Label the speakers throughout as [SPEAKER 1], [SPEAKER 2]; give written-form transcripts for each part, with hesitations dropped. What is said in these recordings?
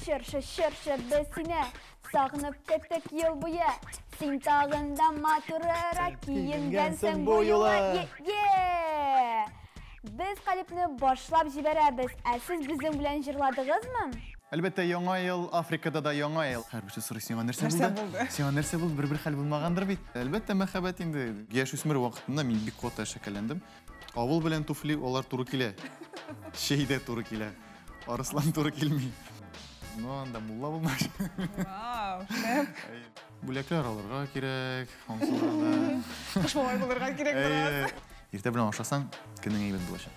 [SPEAKER 1] Шыршы бесіне, сағынып кеттік ел бұя. Сен тағында матурырақ киінгенсің бойыла. Біз қаліпні башлап жіберәбіз, әсіз біздің білән жырладығыз мы?
[SPEAKER 2] Әлбәттә, яңа ел, Африкада да яңа ел. Һәрбірші сұры, сеңа нәрсе болды? Сеңа нәрсе болды, бір хәл булмағандыр бит. Әлбәттә, мәхәббәт инде. Яш үсмер вакытында мин бик каты шәкәлләндем. Авыл белән туфли алар туры килә. Шәйдә туры килә. Арыслан туры килми. Ну, анда мулла булмаш.
[SPEAKER 3] Вау, шәп.
[SPEAKER 2] Бүләкләр алырга кирәк, хансыларда.
[SPEAKER 3] Кыш малай булырга кирәк булыр.
[SPEAKER 2] Иртә белән ашасаң, көнең әйбәт булачак.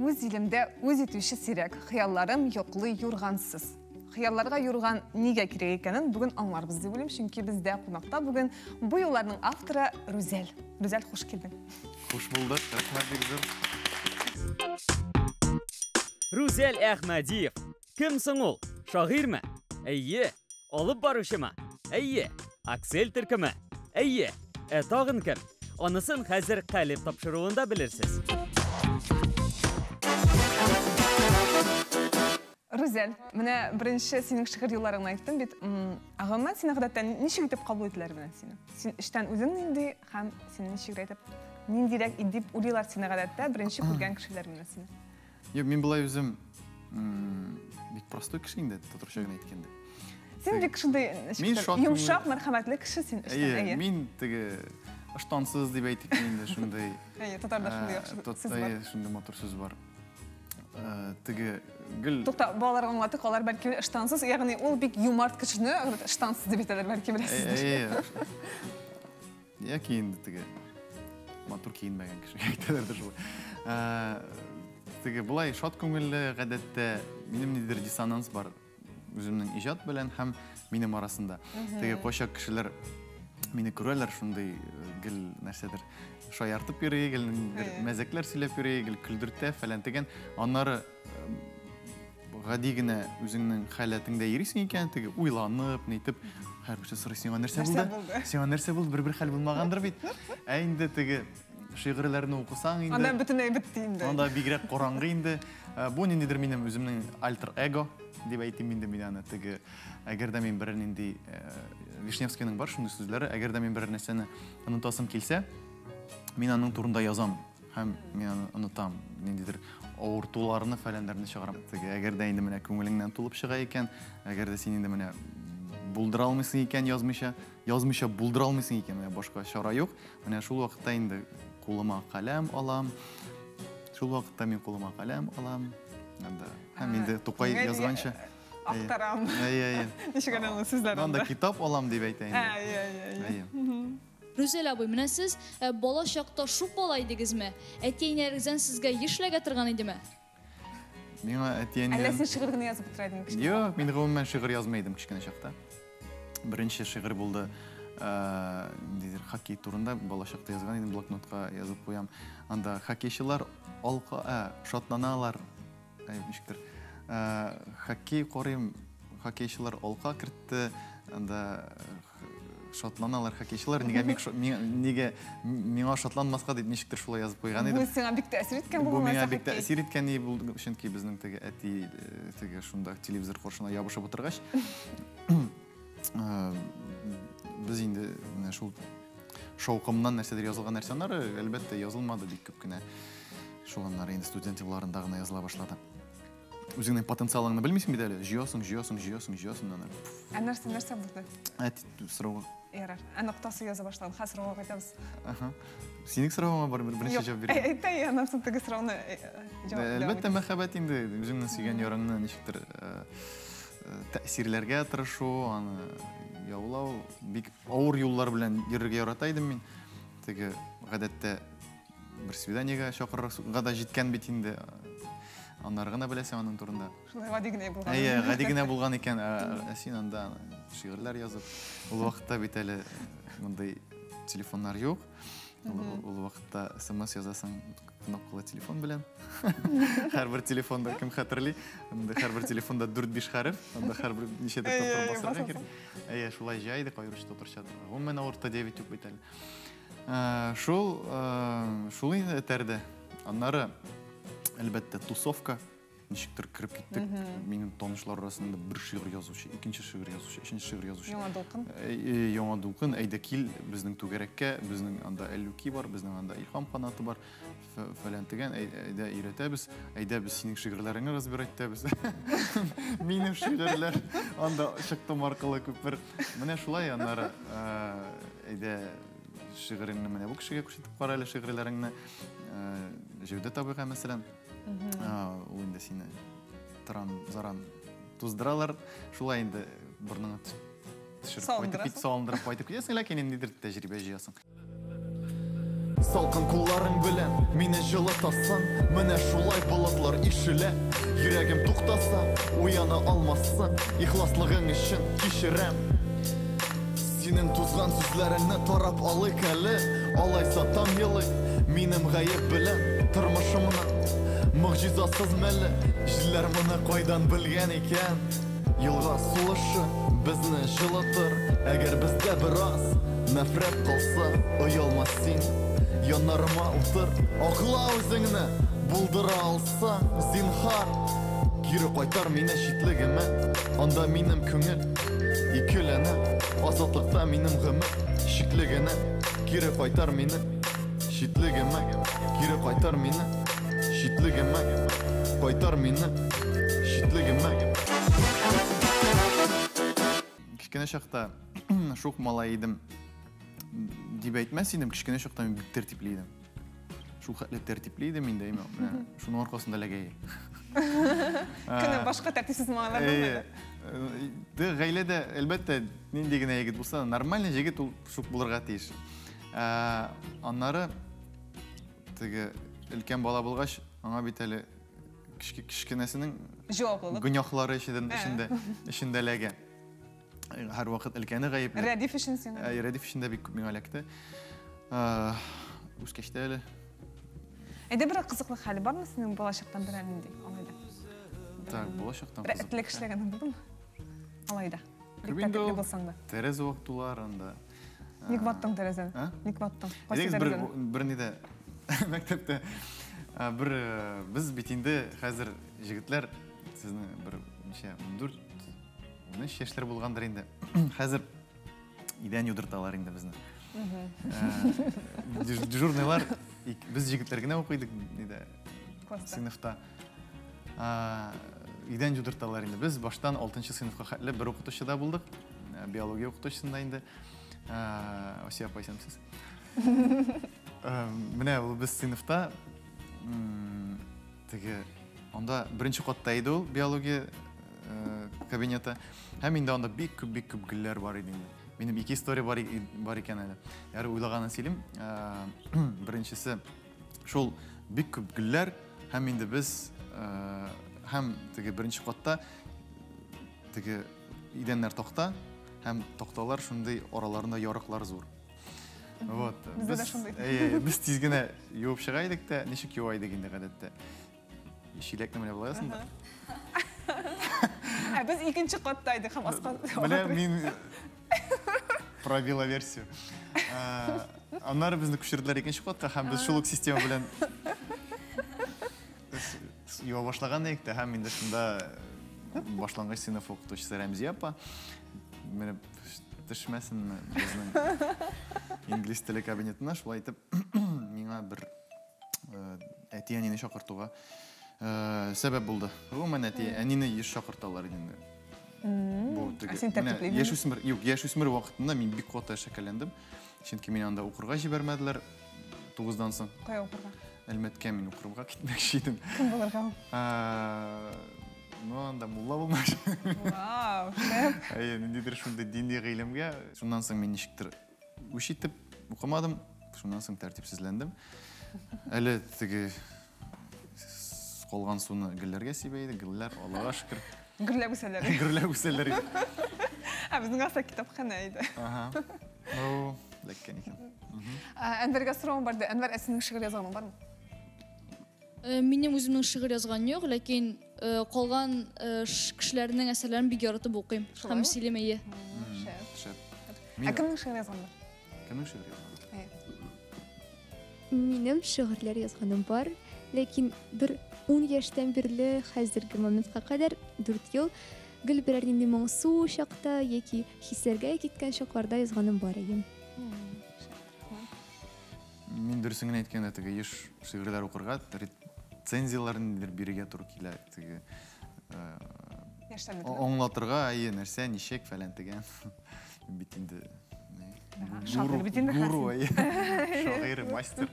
[SPEAKER 3] Өз елімде өз етуші сирек, қиялларым yoqlı юрғансыз. Қиялларға юрған неге керек екенін бүгін аңларбыз деп ойлаймын, чөнки бізде қонақта бүгін бұл олардың авторы Рүзел. Рүзел, қош келдің.
[SPEAKER 2] Қош булдык, рахмәт бик зур.
[SPEAKER 4] Рүзел Әхмәдиев. Кімсің ол? Шағирме? Әйе. Алып барушыма? Әйе. Аксель түркімі? Әйе. Тағын кім? Онысын хәзір қалеп тапшыруында білірсіз.
[SPEAKER 3] Рүзел, менә бірінші сенің шығыр елларыңны айттым бит. Ағамма сені ғадаттан нешік етіп қабыл етілер менен сені? Сен іштен өзің ненді, һәм сені нешік етіп, нендерек едіп ұлилар сені ғадатта бірінші көрген кішілер менен сені?
[SPEAKER 2] Мен бұлай өзім бик простой кіші енді, тұтыршағын айткенде.
[SPEAKER 3] Сен бек кішілді юмшақ, мәрхәмәтлі кіші сен іштен, әйе?
[SPEAKER 2] Мен тігі ыштансыз деп айтып менде шындай...
[SPEAKER 3] Әйе, тұтарда
[SPEAKER 2] шындай мотор сөз бар. Тігі гүл...
[SPEAKER 3] Тоқта, балаларға аңлатық, олар бәлкі ыштансыз, яғни ол бек юмарт кішіні ыштансыз деп етелер бәлкі білесіз.
[SPEAKER 2] Иә, кейінді тігі мотор кейінбәген кіші айтелерді жылы. Тігі бұлай шат көңілі ғәдәтті менің недер диссонанс бар өзімнің ижат білән һәм менің арасында. Тігі қошақ кішілер мені көрәлер шындай гіл нәрседер шаяртып йөрі, гіл мәзәкләр сөйләп йөрі, гіл күлдіртә фәлән теген. Аннары гади генә үзеңнең хәләтеңдә йөрисең икән, теге уйланып, нитеп, һәрберсе сорый, сиңа нәрсә булды? Сиңа нәрсә булды? Бер хәл булмагандыр бит. Инде теге шигырьләрне укысаң инде.
[SPEAKER 3] Анда бөтенләй бетте инде.
[SPEAKER 2] Анда бигрәк караңгы инде. Бу ниндидер минем үземнең альтер эго дип әйтим инде мин аны. Теге әгәр дә мин бер нинди Вишневскийның бар шундый сүзләре, әгәр дә мин бер нәрсәне онытасым килсә, мин аның турында язам һәм мин аны онытам. Ниндидер авыртуларны, фәләннәрне чыгарам. Теге әгәр дә инде менә күңелеңнән тулып чыга икән, әгәр дә син инде менә булдыра алмыйсың икән язмыйча булдыра алмыйсың икән, менә башка чара юк. Менә шул вакытта инде кулыма каләм алам. Шул вакытта мин кулыма каләм алам. Һәм инде Тукай язганча
[SPEAKER 3] Актарам. Ничек аны сүзләр
[SPEAKER 2] анда китап алам дип әйтә инде.
[SPEAKER 5] Рүзел абый, менә сез бала чакта шук бала идегезме? Әтиеңнәрегездән сезгә ешләгә торган идеме?
[SPEAKER 2] Миңа әтиәннән...
[SPEAKER 3] Әллә син шигырь генә язып утыра идең кичә?
[SPEAKER 2] Юк, мин гомумән шигырь язмый идем кичкенә чакта. Беренче шигырь булды, ниндидер хоккей турында, бала чакта язган идем, блокнотка язып куям. Анда хоккейчылар шатланалар, ничектер, хоккей карыйм, хоккейчылар алка кертте, анда шатланалар хоккейчылар, нигә миңа шатланмаска дип ничектер шулай язып куйган идем.
[SPEAKER 3] Бу сиңа бик тәэсир иткән
[SPEAKER 2] булды. Бу миңа бик тәэсир иткән булды, чөнки безнең теге әти теге шунда телевизор каршына ябышып утыргач, без инде менә шул шаукымнан нәрсәдер язылган нәрсәләр әлбәттә язылмады бик күп кенә. Шулар инде студент елларында гына языла башлады. Үзеңнең потенциалыңны белмисең бит әле, җыясың.
[SPEAKER 3] Нәрсә булды?
[SPEAKER 2] Сорауга.
[SPEAKER 3] Ярар. Ноктасы яза башладым. Хәзер сорауга кайтабыз.
[SPEAKER 2] Синең сорауыңа бар беренче җавап бирәм.
[SPEAKER 3] Әйтә, аны соң теге сорауны җавап.
[SPEAKER 2] Әлбәттә мәхәббәт инде үзеңнең сөйгән ярыңны ничектер тәэсирләргә тырышу, аны яулау, бик авыр юллар белән йөрергә ярата идем мин. Теге гадәттә бер свиданиягә чакырырга да җиткән бит инде. Аннары гына беләсең аның турында.
[SPEAKER 3] Шулай гади генә булган.
[SPEAKER 2] Әйе, гади генә булган икән. Син анда шигырьләр язып, ул вакытта бит әле мондай телефоннар юк. Ул вакытта смс язасың кнопкалы телефон белән. Һәрбер телефонда кем хәтерли, һәрбер телефонда 4-5 хәреф, анда һәрбер ничәдер тапкыр басарга кирәк. Шулай җайды кайрышты турчады. Гомумән авырта дебит юк бит әле. Шул инде этәрде. Аннары әлбәттә тусовка ничектер кирип киттек. Минем танышлар арасында бер шигырь язучы, икенче шигырь язучы, өченче шигырь язучы.
[SPEAKER 3] Яңа дулкын.
[SPEAKER 2] Яңа дулкын, әйдә кил безнең түгәрәккә, безнең анда Әллүки бар, безнең анда Илһам канаты бар. Фәлән тегән, әйдә өйрәтәбез, әйдә без синең шигырьләреңне разбирать итәбез. Минем шигырьләр анда чыктым аркылы күпер. Менә шулай аннары әйдә шигыреңне менә бу кешегә күрсәтеп кара әле шигырьләреңне. Җәүдәт абыйга мәсәлән, ул инде сине таран заран туздыралар, шулай инде бурныңа төшереп салындырып кайтып китәсең, ләкин ниндидер тәҗрибә җыясың. Салкын кулларың белән мине җылытасың, менә шулай болытлар ишелә, йөрәгем туктаса, уяна алмассың, ихласлыгың өчен кичерәм. Синең тузган сүзләреңне тарап алыйк әле, алайса там елый, минем гаеп белән тормышымны. Мөгъҗизасыз мәле, җилләр моны кайдан белгән икән? Елга сулышы безне җылытыр, әгәр бездә бераз нәфрәт калса, оялма син. Янарыма утыр, акла үзеңне булдыра алсаң, зинһар, кире кайтар мине читлегемә, анда минем күңел икеләнә, азатлыкта минем гомер шиклегенә, кире кайтар мине читлегемә, кире кайтар мине читлегемә, кайтар мине читлегемә. Кичкенә чакта шук малай идем. Дип әйтмәс идем, кичкенә чакта мин бик тәртипле идем. Шул хәтле тәртипле идем инде, шуның аркасында ләгәй.
[SPEAKER 3] Көне башка тәртипсез малайлар булмады.
[SPEAKER 2] Гаиләдә әлбәттә нинди генә егет булса, нормальный егет ул шук булырга тиеш. Аннары теге өлкән бала булгач, аңа бит әле кичкенәсенең
[SPEAKER 3] җаваплылык,
[SPEAKER 2] гөнаһлары ишендә ләгә. Һәр вакыт өлкәне гаепле.
[SPEAKER 3] Рәдиф өчен син.
[SPEAKER 2] Рәдиф өчен дә бик күп миңа эләкте. Үскәчтә әле.
[SPEAKER 3] Әйдә бер кызыклы хәл бармы синең балачактан бер нинди алайда?
[SPEAKER 2] Так, балачактан
[SPEAKER 3] кызык. Рәтлек эшләгәнең булдымы? Алайда.
[SPEAKER 2] Тәртипле булсаң да. Тәрәз вакытлар анда.
[SPEAKER 3] Ник баттың тәрәзән? Ник баттың?
[SPEAKER 2] Бер ниндә мәктәптә без бит инде хәзер җегетләр сезне бер ничә 14 яшьләр булгандыр инде. Хәзер идән юдырталар инде безне. Дежурныйлар без җегетләр генә укыйдык диде. Сыйныфта. Идән юдырталар инде. Без баштан 6-нчы сыйныфка хәтле бер укытучы да булдык. Биология укытучысында инде. Осия апайсыз. Менә ул без сыйныфта теге анда беренче катта иде ул биология кабинеты. Һәм инде анда бик күп гөлләр бар иде. Минем ике история бар икән әле. Яры уйлаганын сөйлим. Беренчесе шул бик күп гөлләр һәм инде без һәм теге беренче катта теге идәннәр такта һәм такталар шундый араларында ярыклар зур. Вот. Без тиз генә юып чыга идек тә, ничек юайдык инде гадәттә. Шиләкне менә буласың да.
[SPEAKER 3] Без икенче катта идек һәм аска.
[SPEAKER 2] Менә мин пробила версию. Аннары безне күчерделәр икенче катка һәм без шул ук система белән юа башлаган идек тә һәм инде шунда башлангыч сыйныф укытучысы Рәмзия апа менә төшмәсенме безнең инглиз теле кабинетына шулай итеп миңа бер әти-әнине чакыртуга сәбәп булды. Гомумән әнине еш чакырталар инде. Бу теге яшүсмер вакытында мин бик каты шәкәлләндем. Чөнки мин анда укырга җибәрмәделәр 9-дан соң.
[SPEAKER 3] Кая укырга?
[SPEAKER 2] Әлмәткә мин укырга китмәкче идем.
[SPEAKER 3] Кем булырга?
[SPEAKER 2] Ну, анда мулла булмаш.
[SPEAKER 3] Вау, шәп.
[SPEAKER 2] Ниндидер шундай дини гыйлемгә. Шуннан соң мин ничектер үч итеп укымадым. Шуннан соң тәртипсезләндем. Әле теге калган суны гөлләргә сибәйде, гөлләр Аллага шөкер.
[SPEAKER 3] Гөрләп үсәләр.
[SPEAKER 2] Гөрләп үсәләр.
[SPEAKER 3] Безнең аса китапханә иде.
[SPEAKER 2] Ләккен екен.
[SPEAKER 3] Әнвәргә сұрауым барды. Әнвәр, әсінің шиғыр язғаның бар ма?
[SPEAKER 5] Минем үземнең шигырь язган юк, ләкин калган кешеләрнең әсәрләрен бик яратып укыйм һәм сөйләм әйе.
[SPEAKER 2] Шәп.
[SPEAKER 3] Ә кемнең шиғыр язган бар?
[SPEAKER 2] Кемнең шигырь язган?
[SPEAKER 6] Минем шигырьләр язганым бар, ләкин бер 10 яшьтән бирле хәзерге моментка кадәр 4 ел гел берәр нинди моңсу чакта яки хисләргә киткән чакларда язганым бар иде.
[SPEAKER 2] Мин дөресен генә әйткәндә, теге еш шигырьләр укырга, рецензияларын бирергә туры килә. Теге аңлатырга, нәрсә, ничек фәлән тегән. Бит инде
[SPEAKER 3] Шагыйрь бит инде
[SPEAKER 2] гуру, шагыйрь, мастер.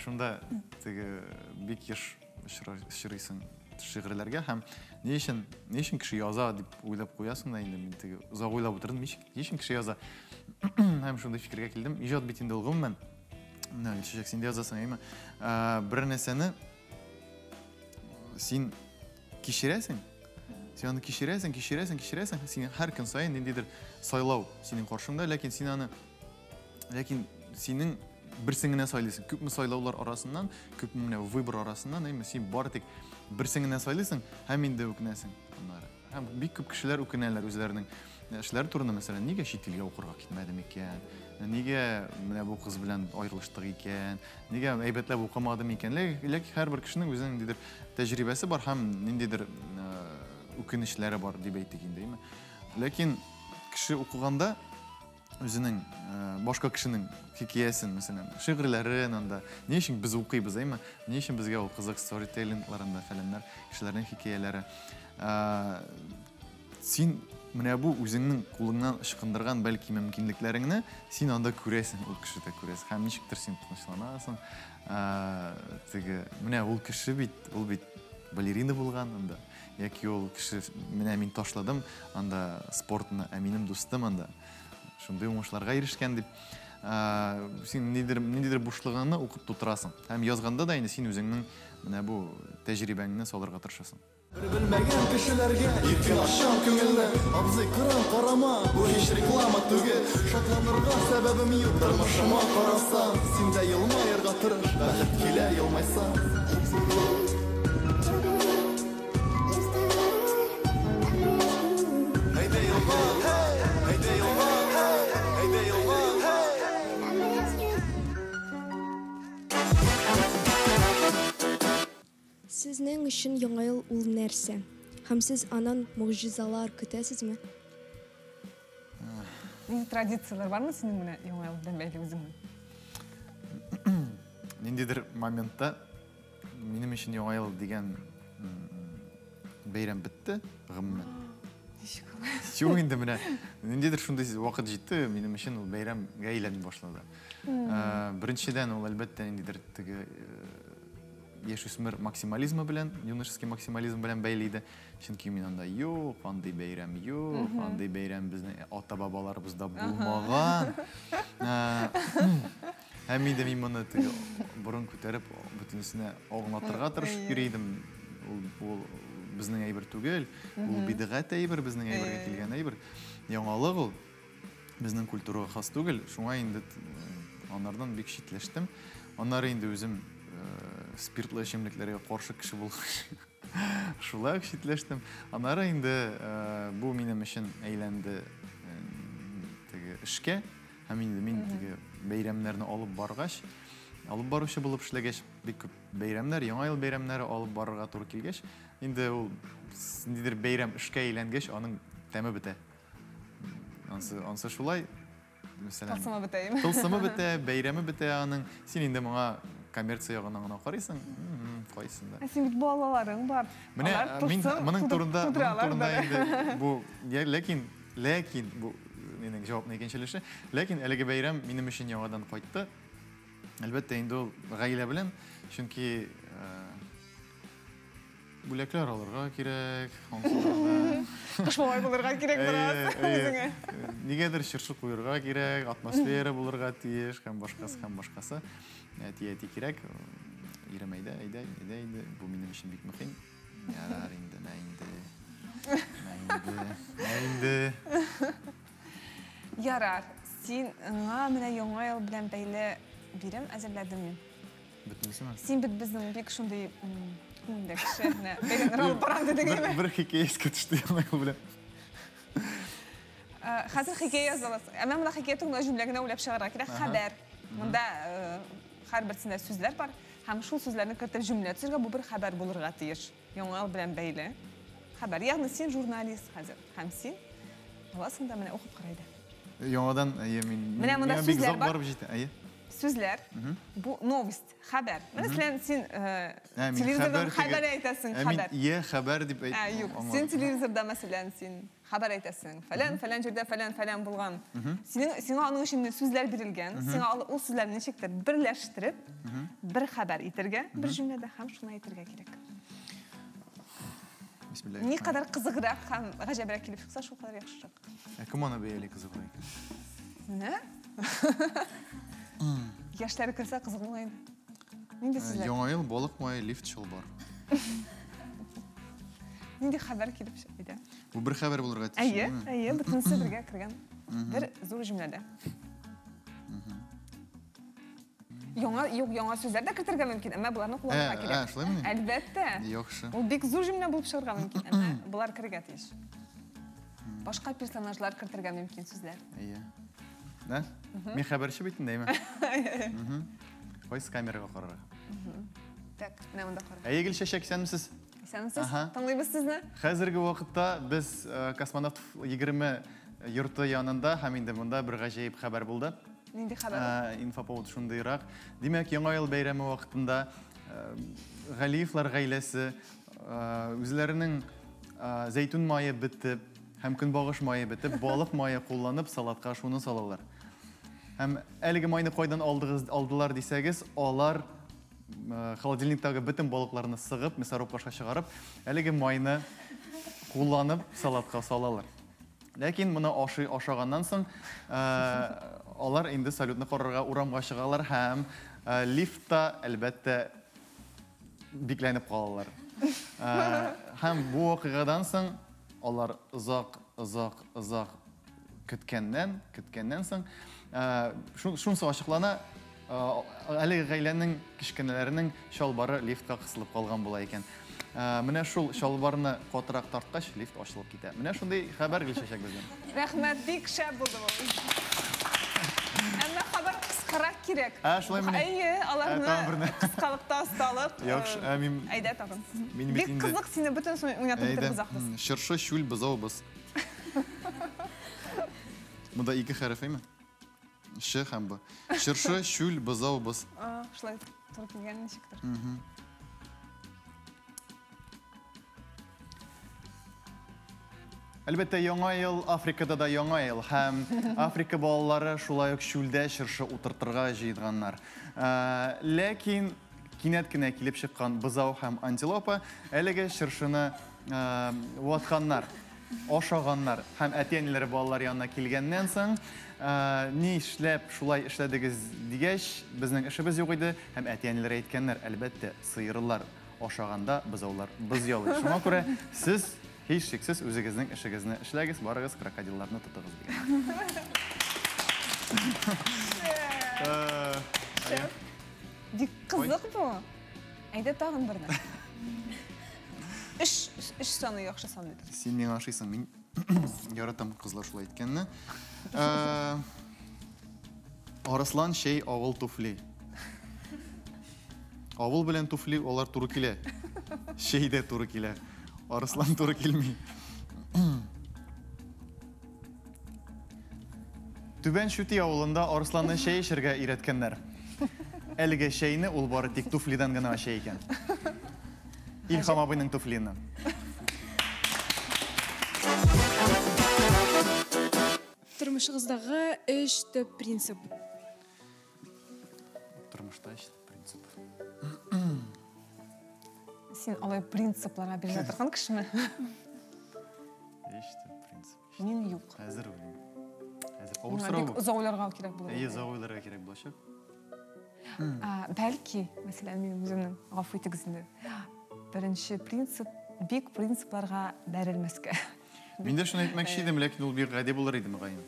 [SPEAKER 2] Шунда теге бик еш очрыйсың шигырьләргә һәм ни өчен кеше яза дип уйлап куясың да инде. Мин теге узак уйлап утырдым, ни өчен кеше яза. Һәм шунда фикергә килдем. Иҗат бит инде ул гомумән. Чәчәк, син дә язасың, әйме? Бер нәрсәне син кичерәсең. Син аны кичерәсең, син һәр көн саен ниндидер сайлау синең каршыңда, ләкин синең берсен генә сайлыйсың. Күпме сайлаулар арасыннан, күпме выбор арасыннан, әйме, син бары тик берсен генә сайлыйсың, һәм инде үкенәсең аннары. Һәм бик күп кешеләр үкенәләр үзләренең эшләре турында, мәсәлән, нигә чит илгә укырга китмәдем икән? Нигә менә бу кыз белән аерылыштык икән? Нигә әйбәтләп укымадым икән? Ләкин һәрбер кешенең үзенең ниндидер тәҗрибәсе бар һәм ниндидер үкенечләре бар дип әйтик инде, әйме. Ләкин кеше укыганда үзенең башка кешенең хикәясен, мәсәлән, шигырьләрен анда, ни өчен без укыйбыз, әйме? Ни өчен безгә ул кызык storytelling-ларында фәләннәр, кешеләрнең хикәяләре. Син менә бу үзеңнең кулыңнан ышкындырган бәлки мөмкинлекләреңне син анда күрәсең, ул кешедә күрәсең. Һәм ничектер син тынычланасың. Теге менә ул кеше бит, ул бит балерина булган анда. Яки ул кеше менә мин ташладым, анда спортны, минем дустым анда. Шундый уңышларга ирешкән дип, син ниндидер бушлыгыңны укып тутырасың. Һәм язганда да инде син үзеңнең менә бу тәҗрибәңне салырга тырышасың.
[SPEAKER 7] Белмәгән кешеләргә иркен ашам күңелне, абзый кырын карама, бу һич реклама түгел. Шатланырга сәбәбем юк, тормышыма карасам, син дә елмаерга тырыш, бәхет килә елмайсаң. Әйдә елма, әйдә елма, әйдә елма.
[SPEAKER 6] Сезнең өчен яңа ел ул нәрсә? Һәм сез анан могҗизалар көтәсезме?
[SPEAKER 3] Традициялар бармы синең менә яңа ел белән бәйле үзеңнең?
[SPEAKER 2] Ниндидер моментта минем өчен яңа ел дигән бәйрәм бетте, гомумән. Юк инде менә ниндидер шундый вакыт җитте, минем өчен ул бәйрәмгә әйләнеп башлады. Беренчедән ул әлбәттә ниндидер теге яшүсмер максимализмы белән, юношеский максимализм белән бәйле иде. Чөнки мин анда юк, андый бәйрәм юк, андый бәйрәм безнең ата-бабаларыбызда булмаган. Һәм инде мин моны теге борын күтәреп, бөтенесенә аңлатырга тырышып йөридем. Ул безнең әйбер түгел, ул бидгать әйбер, безнең әйбергә килгән әйбер. Яңалык ул безнең культурага хас түгел. Шуңа инде аннардан бик читләштем. Аннары инде үзем спиртлы эчемлекләргә каршы кеше булгач, шулай читләштем. Аннары инде бу минем өчен әйләнде теге эшкә. Һәм инде мин теге бәйрәмнәрне алып баргач, алып баручы булып эшләгәч, бик күп бәйрәмнәр, яңа ел бәйрәмнәре алып барырга туры килгәч, инде ул ниндидер бәйрәм эшкә әйләнгәч, аның тәме бетә. Ансы шулай, мәсәлән, тылсымы бетә, бәйрәме бетә аның. Син инде моңа коммерция ягынан гына карыйсың, кайсын да.
[SPEAKER 3] Син бит балаларың бар.
[SPEAKER 2] Менә мин моның турында инде бу, ләкин бу минең җавапны икенчелеше, ләкин әлеге бәйрәм минем өчен яңадан кайтты. Әлбәттә инде ул гаилә белән, чөнки бүләкләр алырга кирәк,
[SPEAKER 3] Кыш малай булырга кирәк бераз үзеңә.
[SPEAKER 2] Нигәдер чыршы куярга кирәк, атмосфера булырга тиеш, һәм башкасы. Әти кирәк. Ирем әйдә, бу минем өчен бик мөһим. Ярар инде. Ярар.
[SPEAKER 3] Син менә яңа ел белән бәйле бирем әзерләдем мин.
[SPEAKER 2] Бөтенсеме?
[SPEAKER 3] Син бит безнең бик шундый күңелдә кешене бәйләнер алып барам дидең.
[SPEAKER 2] Бер хикәя искә төште яңа ел белән.
[SPEAKER 3] Хәзер хикәя язабыз. Әмма монда хикәя түгел, җөмлә генә уйлап чыгарга кирәк. Хәбәр. Монда һәрберсендә сүзләр бар. Һәм шул сүзләрне кертеп җөмлә төзергә бу бер хәбәр булырга тиеш. Яңа ел белән бәйле. Хәбәр. Ягъни син журналист хәзер. Һәм син аласың да менә укып карайды.
[SPEAKER 2] Яңадан мин
[SPEAKER 3] Менә монда
[SPEAKER 2] бик
[SPEAKER 3] сүзләр
[SPEAKER 2] зак
[SPEAKER 3] бар.
[SPEAKER 2] барып җитә. Әйе.
[SPEAKER 3] Сүзләр. Бу новость, хәбәр. Мәсәлән, син телевизордан хәбәр әйтәсең, хәбәр.
[SPEAKER 2] Мин хәбәр дип
[SPEAKER 3] Юк, син телевизорда мәсәлән син хәбәр әйтәсең. Фәлән җирдә фәлән булган. Сиңа аның өчен сүзләр бирелгән. Сиңа ул сүзләрне ничектер берләштереп, бер хәбәр итәргә, бер җөмләдә һәм шуны әйтергә кирәк.
[SPEAKER 2] Бисмилlah.
[SPEAKER 3] Ни кадәр кызыграк һәм гаҗәбрәк килеп чыкса, шул кадәр яхшырак.
[SPEAKER 2] Кем аны бәяле кызыграк икән?
[SPEAKER 3] Менә? Яшьләр керсә кызыгмый инде. Нинди сүзләр?
[SPEAKER 2] Яңа ел балык мае лифт чалбар.
[SPEAKER 3] Нинди хәбәр килеп чыкты?
[SPEAKER 2] Бу бер хәбәр булырга тиеш.
[SPEAKER 3] Әйе, бөтенсе бергә кергән. Бер зур җөмләдә. Яңа сүзләр дә кертергә мөмкин, әмма буларны кулланырга кирәк.
[SPEAKER 2] Шулаймы?
[SPEAKER 3] Әлбәттә.
[SPEAKER 2] Яхшы.
[SPEAKER 3] Ул бик зур җөмлә булып чыгарга мөмкин, әмма булар кергә тиеш. Башка персонажлар кертергә мөмкин сүзләр.
[SPEAKER 2] Әйе. Да? Мин хәбәрче бит инде, Кайсы камерага карарга.
[SPEAKER 3] Так, менә монда кара.
[SPEAKER 2] Әйе, Гөлчәчәк, исәнмесез?
[SPEAKER 3] Исәнмесез? Тыңлыйбыз сезне.
[SPEAKER 2] Хәзерге вакытта без космонавт 20 йорты янында һәм инде монда бер гаҗәеп хәбәр булды.
[SPEAKER 3] Нинди хәбәр?
[SPEAKER 2] Инфоповод шундыйрак. Димәк, яңа ел бәйрәме вакытында Галиевлар гаиләсе үзләренең зәйтүн мае бетеп һәм көнбагыш мае бетеп, балык мае кулланып салатка шуны салалар. Һәм әлеге майны кайдан алдылар дисәгез, алар холодильниктагы бөтен балыкларны сыгып, мясорубкашка чыгарып, әлеге майны кулланып салатка салалар. Ләкин моны ашаганнан соң алар инде салютны карарга урамга чыгалар һәм лифтта әлбәттә бикләнеп калалар. Һәм бу вакыйгадан соң алар озак көткәннән соң шунысы ачыклана, әлеге гаиләнең кичкенәләренең чалбары лифтка кысылып калган була икән. Менә шул чалбарны катырак тарткач, лифт ачылып китә. Менә шундый хәбәр Гөлчәчәк бездән.
[SPEAKER 3] Рәхмәт, бик шәп булды бу. Әмма хәбәр кыскарак кирәк.
[SPEAKER 2] Шулаймы?
[SPEAKER 3] Әйе, аларны кыскалыкта осталып.
[SPEAKER 2] Яхшы, мин
[SPEAKER 3] Әйдә тагын.
[SPEAKER 2] Мин
[SPEAKER 3] Бик кызык, сине бөтен соң уйнатып бетербез.
[SPEAKER 2] Шыршы шүл бызаубыз. Монда ике хәрефеме? Ш һәм Б. Шыршы шүл бызаубыз.
[SPEAKER 3] Шулай туры килгән ничектер.
[SPEAKER 2] Әлбәттә, яңа ел Африкада да яңа ел һәм Африка балалары шулай ук шүлдә шыршы утыртырга җыйдганнар. Ләкин кинәт кенә килеп чыккан бызау һәм антилопа әлеге шыршыны ватканнар, ашаганнар һәм әти-әниләре балалар янына килгәннән соң ни эшләп шулай эшләдегез дигәч, безнең эшебез юк иде һәм әти-әниләре әйткәннәр, әлбәттә, сыерлар ашаганда бызаулар быз ялый. Шуңа күрә сез һич шиксез үзегезнең эшегезне эшләгез, барыгыз крокодилларны тотыгыз дигән.
[SPEAKER 3] Бик кызык бу. Әйдә тагын берне. Эш саны яхшы сан диде.
[SPEAKER 2] Син миңа ашыйсың, мин яратам кызлар шулай әйткәнне. Арыслан шей авыл туфли. Авыл белән туфли алар туры килә. Шей дә туры килә. Арыслан туры килми. Түбән Шүти авылында Арысланны шәй эшергә өйрәткәннәр. Әлеге шәйне ул бары тик туфлидан гына аша икән. Илһам абыйның туфлины.
[SPEAKER 8] Тормышыгыздагы эш төп принцип.
[SPEAKER 2] Тормышта эш принцип.
[SPEAKER 3] Син алай принципларга бирә торган кешеме?
[SPEAKER 2] Эш төп принцип.
[SPEAKER 3] Мин юк.
[SPEAKER 2] Хәзер уйлыйм. Хәзер авыр сорау.
[SPEAKER 3] Узауларга кирәк булыр.
[SPEAKER 2] Әйе, завойларга кирәк булачак.
[SPEAKER 3] Бәлки, мәсәлән, мин үземнең гафу итегез инде. Беренче принцип бик принципларга бәрелмәскә.
[SPEAKER 2] Мин дә шуны әйтмәкче идем, ләкин ул бик гади булыр иде мөгаен.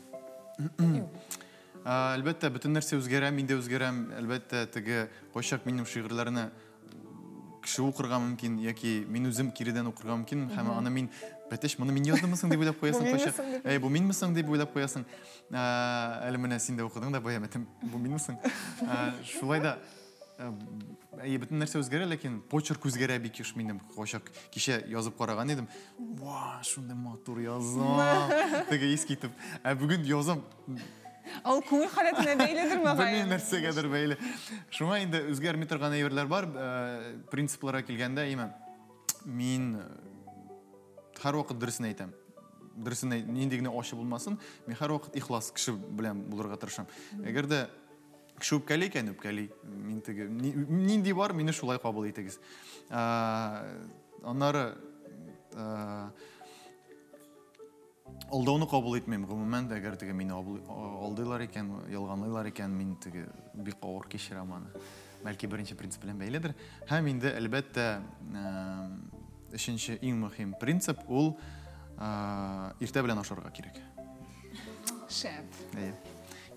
[SPEAKER 2] Әлбәттә, бүтін нәрсе үзгәрә, мин дә үзгәрәм. Әлбәттә, теге кайчак минем шигырьләрне кеше укырга мөмкин, яки мин үзем киридән укырга мөмкин, һәм аны мин бәтеш, моны мин яздымысың дип уйлап куясың кайчак. Бу минмисың дип уйлап куясың. Әле менә син дә укыдың да баямәтем. Бу минмисың. Шулай да бүтін нәрсе үзгәрә, ләкин почерк үзгәрә бик еш минем. Кайчак кичә язып караган идем. Ва, шундый матур язам. Теге искитеп. Бүген язам.
[SPEAKER 3] Ал күңел халәтенә бәйледер мәгән?
[SPEAKER 2] Белмим нәрсәгәдер бәйле. Шуңа инде үзгәрми торган әйберләр бар. Принципларга килгәндә, мин һәрвакыт дөресен әйтәм. Дөресен нинди генә ачы булмасын, мин һәрвакыт ихлас кеше белән булырга тырышам. Әгәр дә кеше үпкәли икән, үпкәли. Мин теге нинди бар, мине шулай кабул итегез. Аннары алдауны кабул итмәйм. Гомумән дә әгәр теге мине алдыйлар икән, ялганлыйлар икән, мин теге бик авыр кичерәм аны. Бәлки беренче принцип белән бәйледер. Һәм инде әлбәттә өченче иң мөһим принцип ул иртә белән ашарга кирәк.
[SPEAKER 3] Шәп.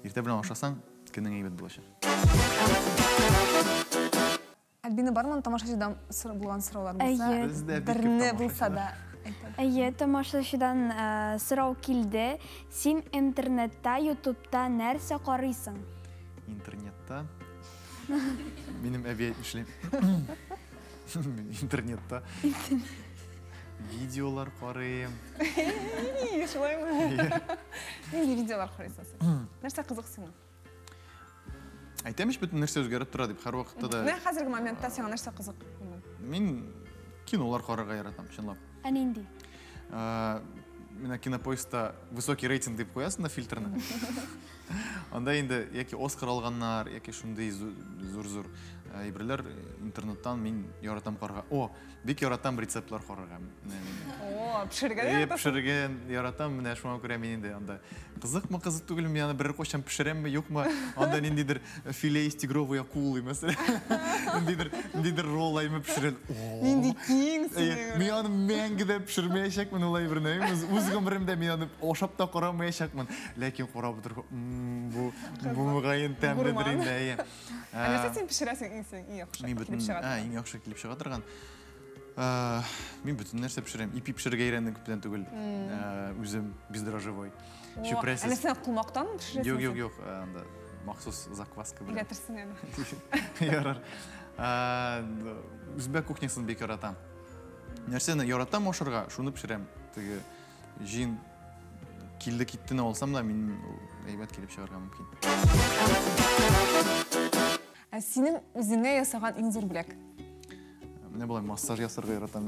[SPEAKER 2] Иртә белән ашасаң, көнең әйбәт булачак.
[SPEAKER 3] Альбина бармын тамашачыдан булган сораулар булса, берне булса да
[SPEAKER 1] Әйе, тамашачыдан сорау килде. Син интернетта, ютубта нәрсә карыйсың?
[SPEAKER 2] Интернетта? Минем әби эшләп. Интернетта. Видеолар карыйм.
[SPEAKER 3] Шулаймы? Нинди видеолар карыйсың? Нәрсә кызык сиңа?
[SPEAKER 2] Әйтәм ич бүтән нәрсә үзгәреп тора дип, һәр вакытта да.
[SPEAKER 3] Менә хәзерге моментта сиңа нәрсә кызык?
[SPEAKER 2] Мин кинолар карарга яратам, чынлап.
[SPEAKER 1] Нинди?
[SPEAKER 2] Менә кинопоиздта высокий рейтинг дип куясың да фильтрны. Анда инде яки Оскар алганнар, яки шундый зур-зур әйберләр интернеттан мин яратам карарга. Бик яратам рецептлар карарга. Пешергән яратам, менә шуңа күрә мин инде анда кызыкмы, кызык түгелме, мин аны бер кайчан пешерәмме, юкмы, анда ниндидер филе из тигровой акулы, мәсәлән. Ниндидер ролл аймы пешерәм.
[SPEAKER 3] Нинди киң син.
[SPEAKER 2] Мин аны мәңге дә пешермәячәкмен улай берне. Үз гомеремдә мин аны ашап та карамаячакмын. Ләкин карап торып, бу мөгаен тәмледер инде.
[SPEAKER 3] Нәрсә син пешерәсең иң яхшы?
[SPEAKER 2] Иң яхшы килеп чыга торган. Мин бүтән нәрсә пешерәм. Ипи пешерергә өйрәндем күптән түгел. Үзем бездрожжевой.
[SPEAKER 3] Әле сен кулмактан пешерәсең?
[SPEAKER 2] Юк, анда махсус закваска белән.
[SPEAKER 3] Гәтерсең әле.
[SPEAKER 2] Ярар. Үзбәк кухнясын бик яратам. Нәрсәне яратам ашарга, шуны пешерәм. Теге җин килде киттене алсам да, мин әйбәт килеп чыгарга мөмкин.
[SPEAKER 3] Синең үзеңә ясаган иң зур бүләк?
[SPEAKER 2] Менә булай массаж ясарга яратам.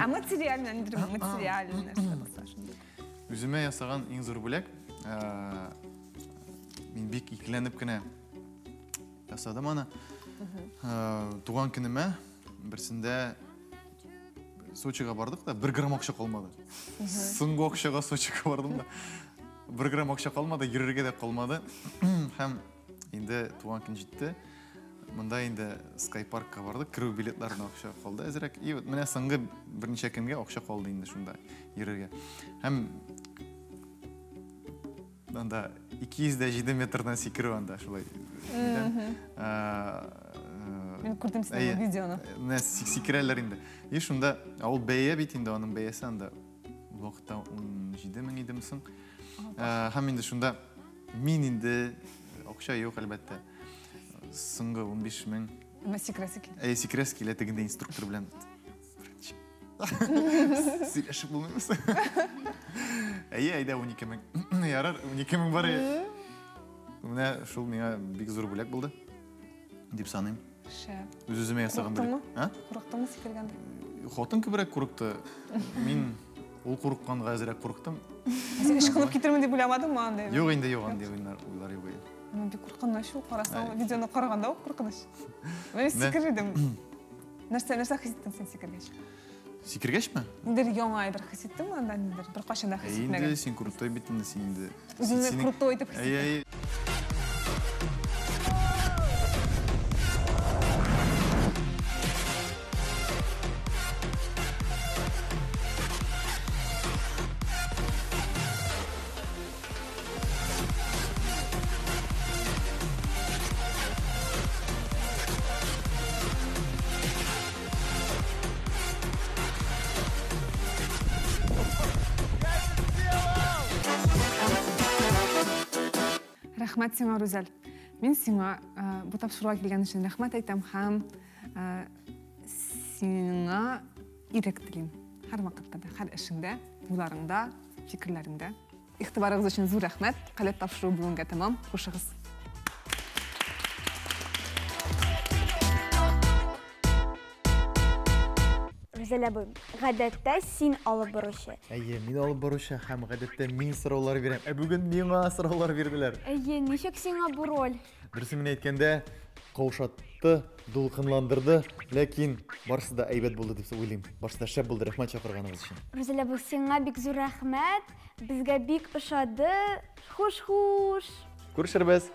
[SPEAKER 3] Материальный, материальный нәрсә булса шундый.
[SPEAKER 2] Үземә ясаган иң зур бүләк, мин бик икеләнеп кенә ясадым аны. Туган көнемә берсендә Сочига бардык да, 1 грамм акча калмады. Соңгы акчага Сочига бардым да. 1 грамм акча калмады, йөрергә дә калмады. Һәм инде туган көн җитте. Монда инде Скайпаркка бардык, кирү билетларына акча калды әзрәк. И менә соңгы берничә көнгә акча калды инде шунда йөрергә. Һәм анда 207 метрдан сикерү анда шулай.
[SPEAKER 3] Мен күрдем синең видеоны.
[SPEAKER 2] Менә сикерәләр инде. И шунда ул бәя бит инде, аның бәясе анда вакытта 17 мең идеме соң. Һәм инде шунда мин инде акча юк әлбәттә. Соңгы 15 мең.
[SPEAKER 3] Сикерәсе килә.
[SPEAKER 2] Сикерәсе килә тегендә инструктор белән. Сөйләшеп булмыймыз. Әйдә 12 мең. Ярар, 12 мең бар. Менә шул миңа бик зур бүләк булды. Дип саныйм.
[SPEAKER 3] Шәп.
[SPEAKER 2] Үз-үземә ясаган бүләк.
[SPEAKER 3] Курыктыңмы сикергәндә?
[SPEAKER 2] Хатын күбрәк курыкты. Мин ул курыкканга әзрәк курыктым.
[SPEAKER 3] Син ышкынып китермен дип уйламадыңмы анда?
[SPEAKER 2] Юк инде, юк анда уйлар юк.
[SPEAKER 3] Мен бик куркканнан шул карасаң, видеоны караганда ук куркыныч. Мен сикердем. Нәрсә хис иттең син сикергәч?
[SPEAKER 2] Сикергәчме?
[SPEAKER 3] Ниндер яңа бер хис иттең анда ниндер бер качан да хис итмәгән.
[SPEAKER 2] Инде син курыктай бит инде син инде.
[SPEAKER 3] Үзеңне курыктай итеп хис иттең. Рәхмәт сиңа, Рүзәл. Мин сиңа бу тапшыруга килгән өчен рәхмәт әйтәм һәм сиңа ирек телим. Һәр вакытта да, һәр эшеңдә, уйларыңда, фикерләреңдә. Игътибарыгыз өчен зур рәхмәт. Калет тапшыру бүгенгә тәмам. Хушыгыз.
[SPEAKER 1] Рүзәл абый, гадәттә син алып баручы.
[SPEAKER 2] Әйе, мин алып баручы һәм гадәттә мин сораулар бирәм. Бүген миңа сораулар бирделәр.
[SPEAKER 1] Әйе, ничек сиңа бу роль?
[SPEAKER 2] Дөресен әйткәндә, каушатты, дулкынландырды, ләкин барысы да әйбәт булды дип уйлыйм. Барысы да шәп булды, рәхмәт чакырганыгыз өчен.
[SPEAKER 1] Рүзәл абый, сиңа бик зур рәхмәт. Безгә бик ошады. Хуш-хуш.
[SPEAKER 2] Күрешербез.